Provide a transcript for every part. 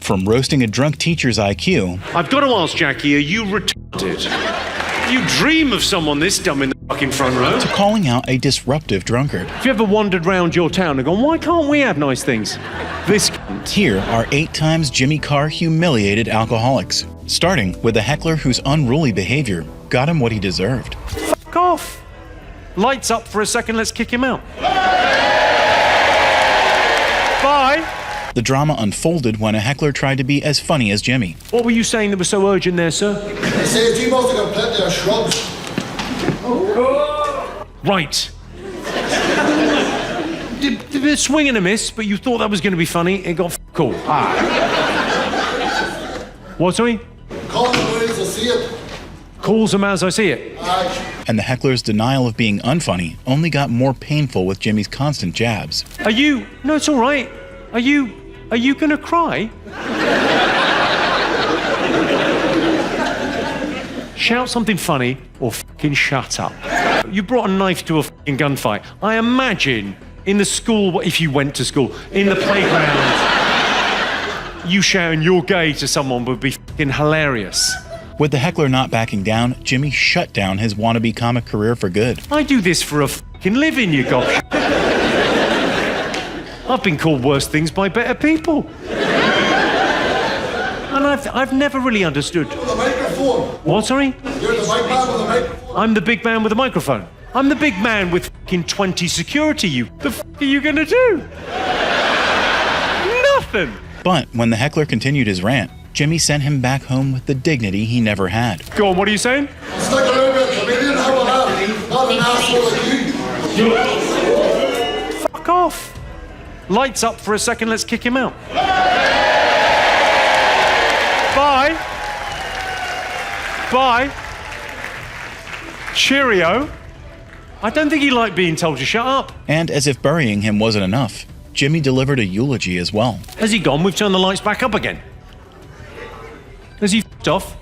From roasting a drunk teacher's IQ... I've got to ask, Jackie, are you retarded? You dream of someone this dumb in the fucking front row? ...to calling out a disruptive drunkard. Have you ever wandered round your town and gone, why can't we have nice things? This cunt. Here are 8 times Jimmy Carr humiliated alcoholics, starting with a heckler whose unruly behavior got him what he deserved. Fuck off. Lights up for a second, let's kick him out. Bye. The drama unfolded when a heckler tried to be as funny as Jimmy. What were you saying that was so urgent there, sir? They say you both are going to plant their shrubs. Right. A swing and a miss, but you thought that was going to be funny. It got cool. What, sorry? Call them as I see it. Calls them as I see it. Aye. And the heckler's denial of being unfunny only got more painful with Jimmy's constant jabs. Are you... No, it's all right. Are you going to cry? Shout something funny or fucking shut up. You brought a knife to a fucking gunfight. I imagine in the school, if you went to school, in the playground, you shouting "you're gay" to someone would be fucking hilarious. With the heckler not backing down, Jimmy shut down his wannabe comic career for good. I do this for a fucking living, you gosh. I've been called worse things by better people. And I've never really understood. With a microphone. What, sorry? You're the big man with a microphone. I'm the big man with a microphone. I'm the big man with fucking 20 security, you. The f*** are you gonna do? Nothing. But when the heckler continued his rant, Jimmy sent him back home with the dignity he never had. Go on, what are you saying? Stick around with a comedian, how about that? Not an asshole like you. Fuck off. Lights up for a second, let's kick him out. Bye. Bye. Cheerio. I don't think he liked being told to shut up. And as if burying him wasn't enough, Jimmy delivered a eulogy as well. Has he gone? We've turned the lights back up again. Has he f***ed off?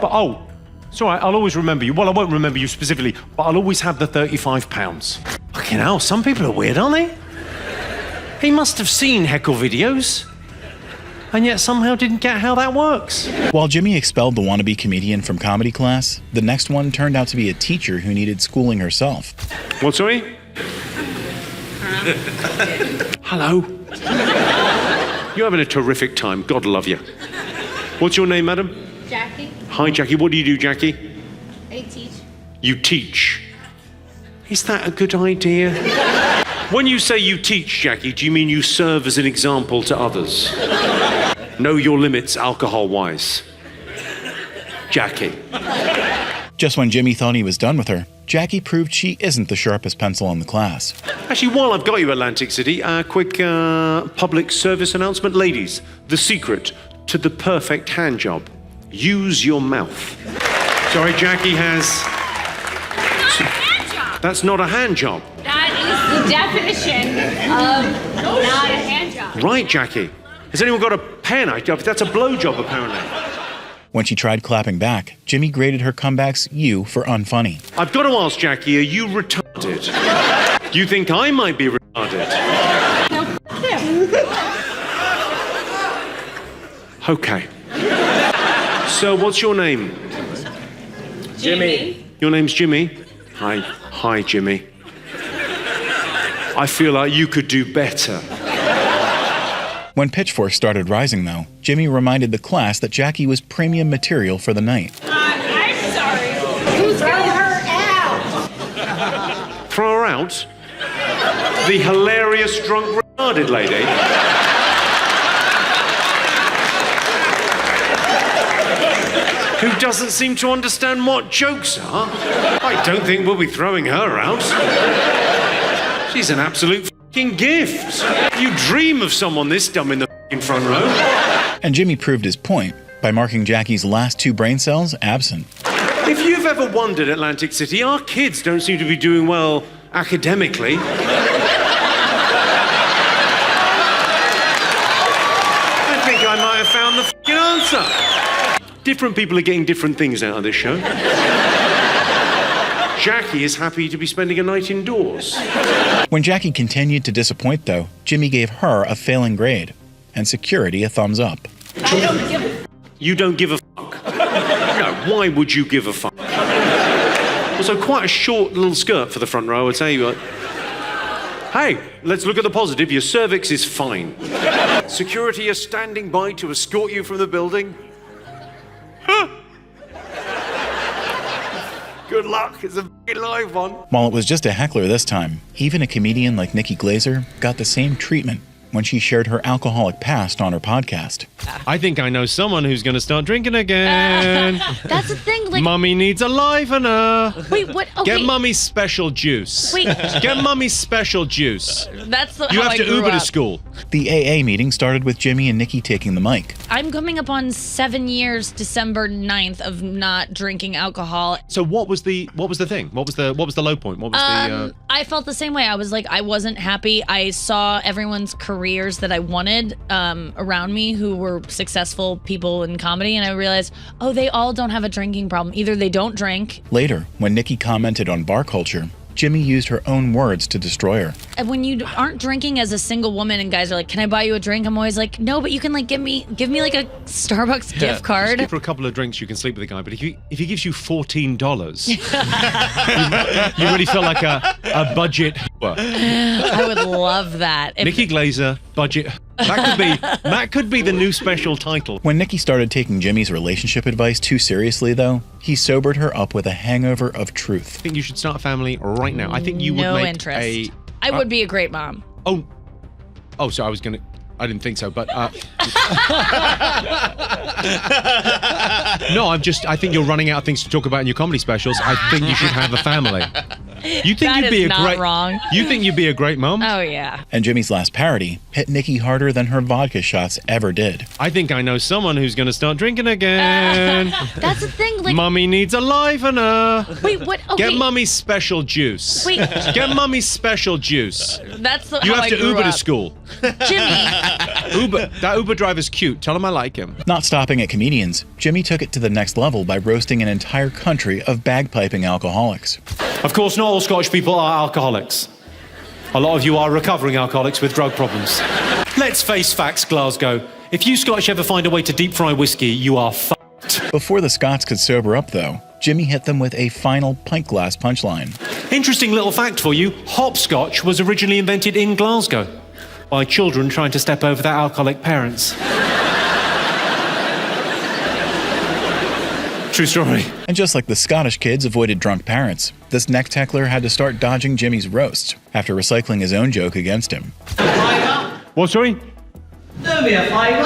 But oh, it's all right, I'll always remember you. Well, I won't remember you specifically, but I'll always have the £35. Fucking hell, some people are weird, aren't they? He must have seen heckle videos, and yet somehow didn't get how that works. While Jimmy expelled the wannabe comedian from comedy class, the next one turned out to be a teacher who needed schooling herself. What, sorry? Hello. You're having a terrific time. God love you. What's your name, madam? Jackie. Hi, Jackie. What do you do, Jackie? I teach. You teach. Is that a good idea? When you say you teach, Jackie, do you mean you serve as an example to others? Know your limits alcohol-wise. Jackie. Just when Jimmy thought he was done with her, Jackie proved she isn't the sharpest pencil in the class. Actually, while I've got you, Atlantic City, a quick public service announcement. Ladies, the secret to the perfect hand job. Use your mouth. Sorry, Jackie has... That's not a hand job. That is the definition of not a hand job. Right, Jackie. Has anyone got a pen? That's a blowjob, apparently. When she tried clapping back, Jimmy graded her comeback's U for unfunny. I've got to ask, Jackie, are you retarded? You think I might be retarded? No, Okay. So, what's your name? Jimmy. Your name's Jimmy? Hi, Jimmy. I feel like you could do better. When pitchforks started rising, though, Jimmy reminded the class that Jackie was premium material for the night. I'm sorry. Who's throwing her out? Throw her out? The hilarious drunk retarded lady? Who doesn't seem to understand what jokes are? I don't think we'll be throwing her out. She's an absolute f***ing gift. You dream of someone this dumb in the f***ing front row. And Jimmy proved his point by marking Jackie's last 2 brain cells absent. If you've ever wondered, Atlantic City, our kids don't seem to be doing well academically. I think I might have found the f***ing answer. Different people are getting different things out of this show. Jackie is happy to be spending a night indoors. When Jackie continued to disappoint, though, Jimmy gave her a failing grade. and security a thumbs up. I don't give a You don't give a fuck. No, why would you give a fuck? Also, quite a short little skirt for the front row, I'd say. Hey, let's look at the positive. Your cervix is fine. Security are standing by to escort you from the building. Huh. Good luck, it's a fucking live one. While it was just a heckler this time, even a comedian like Nikki Glaser got the same treatment when she shared her alcoholic past on her podcast. I think I know someone who's going to start drinking again. That's the thing. Like, Mummy needs a livener. wait, what? Okay. Get Mummy's special juice. Wait. Get Mummy's special juice. That's You how have I to grew Uber up. to school. The AA meeting started with Jimmy and Nikki taking the mic. I'm coming up on 7 years, December 9th, of not drinking alcohol. So what was the thing? What was the low point? What was the I felt the same way. I was like, I wasn't happy. I saw everyone's careers that I wanted around me who were successful people in comedy, and I realized, oh, they all don't have a drinking problem. Either they don't drink. Later, when Nikki commented on bar culture, Jimmy used her own words to destroy her. And when you aren't drinking as a single woman and guys are like, can I buy you a drink? I'm always like, no, but you can like give me like a Starbucks gift card. Just for a couple of drinks, you can sleep with the guy. But if he gives you $14, you really feel like a budget. I would love that. Nikki Glaser, budget. That could be the new special title. When Nikki started taking Jimmy's relationship advice too seriously, though, he sobered her up with a hangover of truth. I think you should start a family right now. I think you would No make interest. I would be a great mom. Oh, so I didn't think so, but no, I think you're running out of things to talk about in your comedy specials. I think you should have a family. You think That you'd be is a not great wrong. You think you'd be a great mom? Oh, yeah. And Jimmy's last parody hit Nikki harder than her vodka shots ever did. I think I know someone who's going to start drinking again. That's the thing. Like, Mummy needs a livener. wait, what? Okay. Get Mummy's special juice. Wait. Get Mummy's special juice. That's You how have I to grew Uber up. to school. Jimmy. That Uber driver's cute. Tell him I like him. Not stopping at comedians, Jimmy took it to the next level by roasting an entire country of bagpiping alcoholics. Of course, not all Scottish people are alcoholics. A lot of you are recovering alcoholics with drug problems. Let's face facts, Glasgow. If you Scottish ever find a way to deep fry whiskey, you are fucked. Before the Scots could sober up, though, Jimmy hit them with a final pint glass punchline. Interesting little fact for you, hopscotch was originally invented in Glasgow by children trying to step over their alcoholic parents. True story. And just like the Scottish kids avoided drunk parents, this next heckler had to start dodging Jimmy's roasts after recycling his own joke against him. What, sorry? Do me a favour.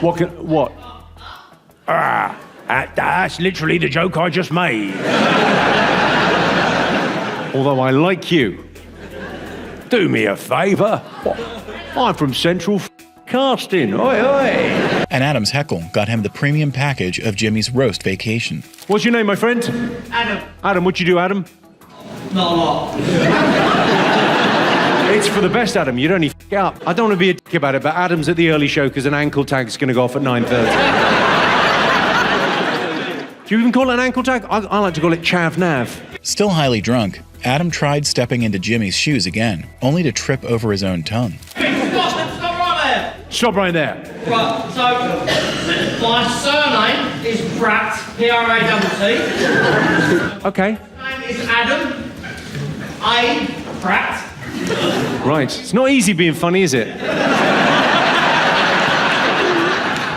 What? That's literally the joke I just made. Although I like you. Do me a favour. I'm from Central Casting. Oi, oi. And Adam's heckle got him the premium package of Jimmy's roast vacation. What's your name, my friend? Adam. Adam, what'd you do, Adam? Not a lot. It's for the best, Adam. You'd only f*** up. I don't want to be a dick about it, but Adam's at the early show because an ankle tag's going to go off at 9:30. Do you even call it an ankle tag? I like to call it chav nav. Still highly drunk, Adam tried stepping into Jimmy's shoes again, only to trip over his own tongue. Stop right there. Stop right there. Right, so my surname is Pratt, P-R-A-T-T. Okay. Name is Adam A. Pratt. Right. It's not easy being funny, is it?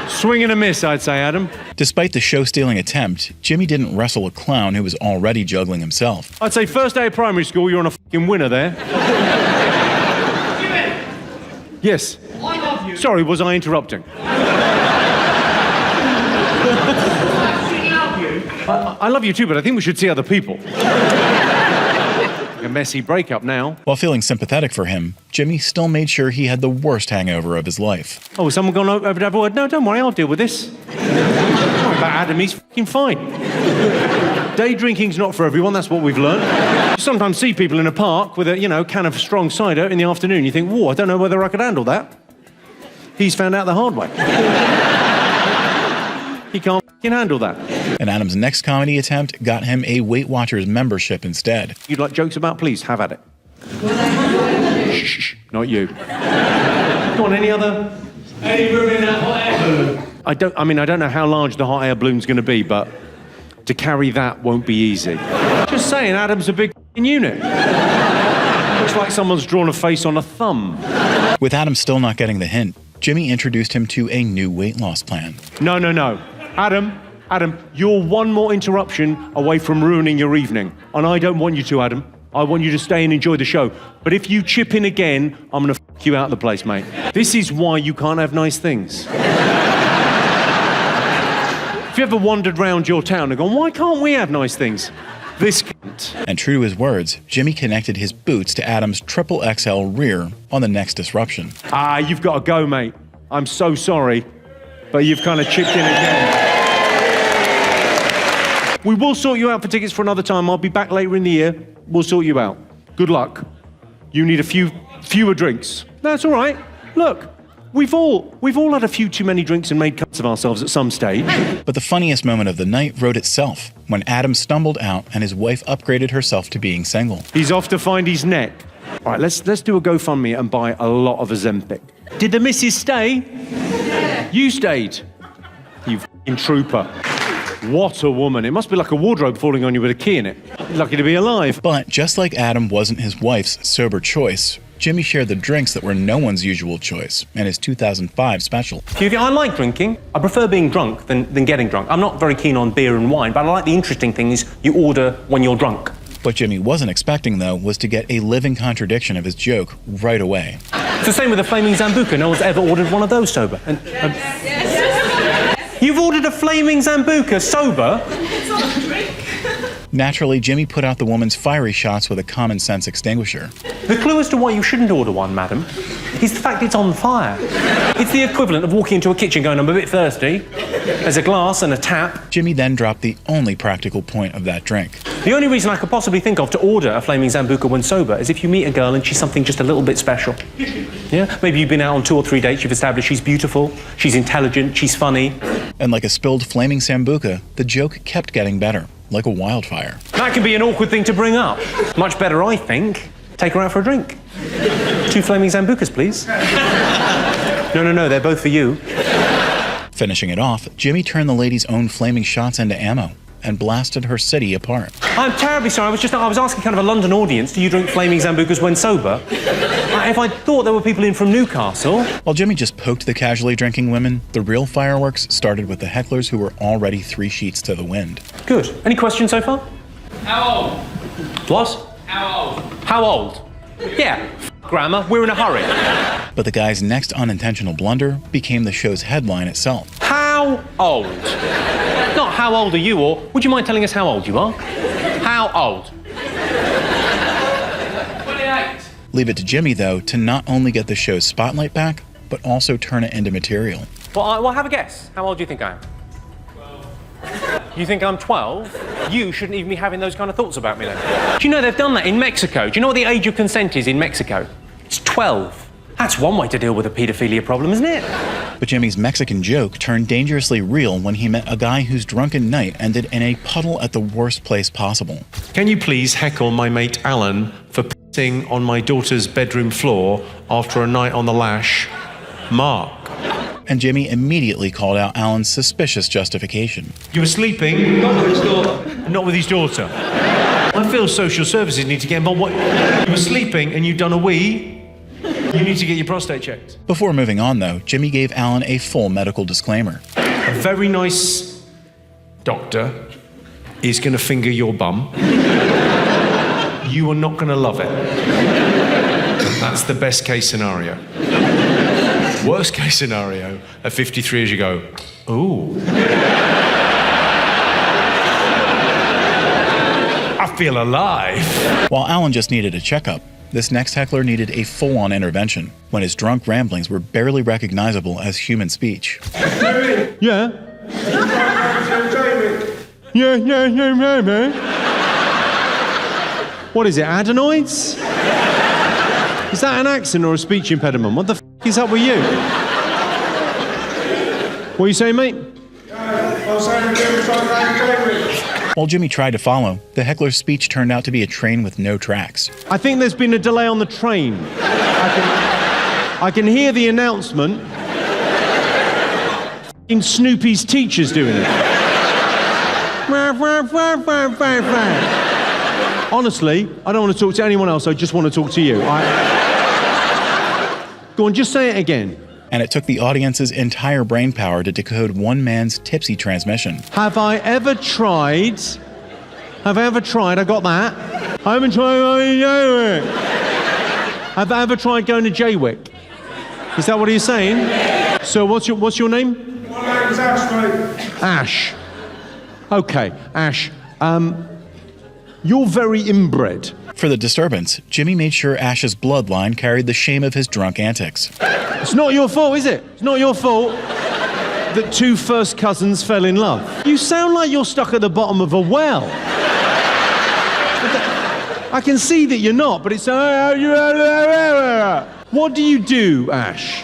Swing and a miss, I'd say, Adam. Despite the show-stealing attempt, Jimmy didn't wrestle a clown who was already juggling himself. I'd say first day of primary school, you're on a f***ing winner there. Jimmy, Yes. I love you. Sorry, was I interrupting? I love you. I love you too, but I think we should see other people. A messy breakup now. While feeling sympathetic for him, Jimmy still made sure he had the worst hangover of his life. Oh, has someone gone over to have a word? No, don't worry, I'll deal with this. Don't worry about Adam, he's f***ing fine. Day drinking's not for everyone, that's what we've learned. You sometimes see people in a park with a, can of strong cider in the afternoon. You think, whoa, I don't know whether I could handle that. He's found out the hard way. He can't f***ing handle that. And Adam's next comedy attempt got him a Weight Watchers membership instead. You'd like jokes about? Please, have at it. Shh, not you. Go on, any room in that hot air balloon? I don't know how large the hot air balloon's going to be, but to carry that won't be easy. Just saying, Adam's a big unit. Looks like someone's drawn a face on a thumb. With Adam still not getting the hint, Jimmy introduced him to a new weight loss plan. No. Adam, you're one more interruption away from ruining your evening. And I don't want you to, Adam. I want you to stay and enjoy the show. But if you chip in again, I'm going to f*** you out of the place, mate. This is why you can't have nice things. If you ever wandered round your town and gone, why can't we have nice things? This can't. And true to his words, Jimmy connected his boots to Adam's triple XL rear on the next disruption. You've got to go, mate. I'm so sorry, but you've kind of chipped in again. We will sort you out for tickets for another time. I'll be back later in the year. We'll sort you out. Good luck. You need fewer drinks. That's all right. Look, we've all had a few too many drinks and made cuts of ourselves at some stage. But the funniest moment of the night wrote itself when Adam stumbled out and his wife upgraded herself to being single. He's off to find his neck. All right, let's do a GoFundMe and buy a lot of Ozempic. Did the missus stay? You stayed. You f***ing trooper. What a woman. It must be like a wardrobe falling on you with a key in it. You're lucky to be alive. But just like Adam wasn't his wife's sober choice, Jimmy shared the drinks that were no one's usual choice in his 2005 special. I like drinking. I prefer being drunk than getting drunk. I'm not very keen on beer and wine, but I like the interesting things you order when you're drunk. What Jimmy wasn't expecting, though, was to get a living contradiction of his joke right away. It's the same with the Flaming Zambuca. No one's ever ordered one of those sober. You've ordered a Flaming Zambuca sober? It's not a drink. Naturally, Jimmy put out the woman's fiery shots with a common sense extinguisher. The clue as to why you shouldn't order one, madam, is the fact it's on fire. It's the equivalent of walking into a kitchen going, I'm a bit thirsty. There's a glass and a tap. Jimmy then dropped the only practical point of that drink. The only reason I could possibly think of to order a Flaming Zambuca when sober is if you meet a girl and she's something just a little bit special. Yeah? Maybe you've been out on 2 or 3 dates, you've established she's beautiful, she's intelligent, she's funny. And like a spilled Flaming Sambuca, the joke kept getting better, like a wildfire. That can be an awkward thing to bring up. Much better, I think. Take her out for a drink. 2 Flaming Zambucas, please. No, they're both for you. Finishing it off, Jimmy turned the lady's own flaming shots into ammo and blasted her city apart. I'm terribly sorry, I was asking kind of a London audience, do you drink Flaming Zambucas when sober? If I thought there were people in from Newcastle... While Jimmy just poked the casually drinking women, the real fireworks started with the hecklers who were already 3 sheets to the wind. Good. Any questions so far? How old? What? How old? How old? Yeah, grammar, we're in a hurry. But the guy's next unintentional blunder became the show's headline itself. How old? Not how old are you, or would you mind telling us how old you are? How old? 28. Leave it to Jimmy, though, to not only get the show's spotlight back, but also turn it into material. Well, have a guess. How old do you think I am? 12. You think I'm 12? You shouldn't even be having those kind of thoughts about me then. Do you know they've done that in Mexico? Do you know what the age of consent is in Mexico? It's 12. That's one way to deal with a paedophilia problem, isn't it? But Jimmy's Mexican joke turned dangerously real when he met a guy whose drunken night ended in a puddle at the worst place possible. Can you please heckle my mate Alan for pissing on my daughter's bedroom floor after a night on the lash? Mark. And Jimmy immediately called out Alan's suspicious justification. You were sleeping? Not with his daughter. Not with his daughter. I feel social services need to get involved. What? You were sleeping and you'd done a wee? You need to get your prostate checked. Before moving on, though, Jimmy gave Alan a full medical disclaimer. A very nice doctor is going to finger your bum. You are not going to love it. That's the best case scenario. Worst case scenario, at 53 years you go, ooh. I feel alive. While Alan just needed a checkup, this next heckler needed a full-on intervention when his drunk ramblings were barely recognizable as human speech. Yeah, man. What is it, adenoids? Is that an accent or a speech impediment? What the f*** is up with you? What are you saying, mate? While Jimmy tried to follow, the heckler's speech turned out to be a train with no tracks. I think there's been a delay on the train. I can hear the announcement. In Snoopy's teacher's doing it. Honestly, I don't want to talk to anyone else. I just want to talk to you. Go on, just say it again. And it took the audience's entire brain power to decode one man's tipsy transmission. Have I ever tried? I got that. I haven't tried. Have I ever tried going to Jaywick? Is that what he's saying? So what's your name? My name's Ash, mate. Ash. Okay, Ash. You're very inbred. For the disturbance, Jimmy made sure Ash's bloodline carried the shame of his drunk antics. It's not your fault, is it? It's not your fault that two first cousins fell in love. You sound like you're stuck at the bottom of a well. I can see that you're not, but it's... What do you do, Ash?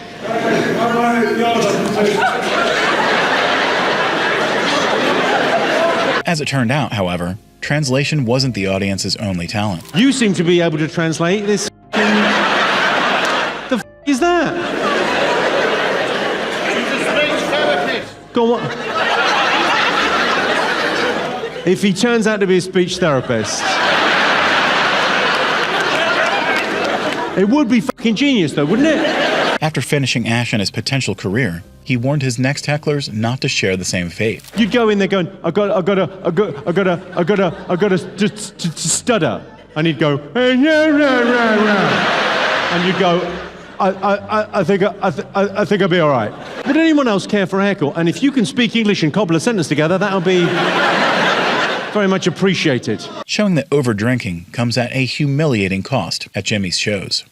As it turned out, however, translation wasn't the audience's only talent. You seem to be able to translate this. The f is that? Go on. If he turns out to be a speech therapist, it would be fucking genius, though, wouldn't it? After finishing Ash and his potential career, he warned his next hecklers not to share the same fate. You'd go in there going, I got a stutter, and he'd go, and you'd go, I think I'll be all right. Would anyone else care for a haircut? And if you can speak English and cobble a sentence together, that'll be very much appreciated. Showing that overdrinking comes at a humiliating cost at Jimmy's shows.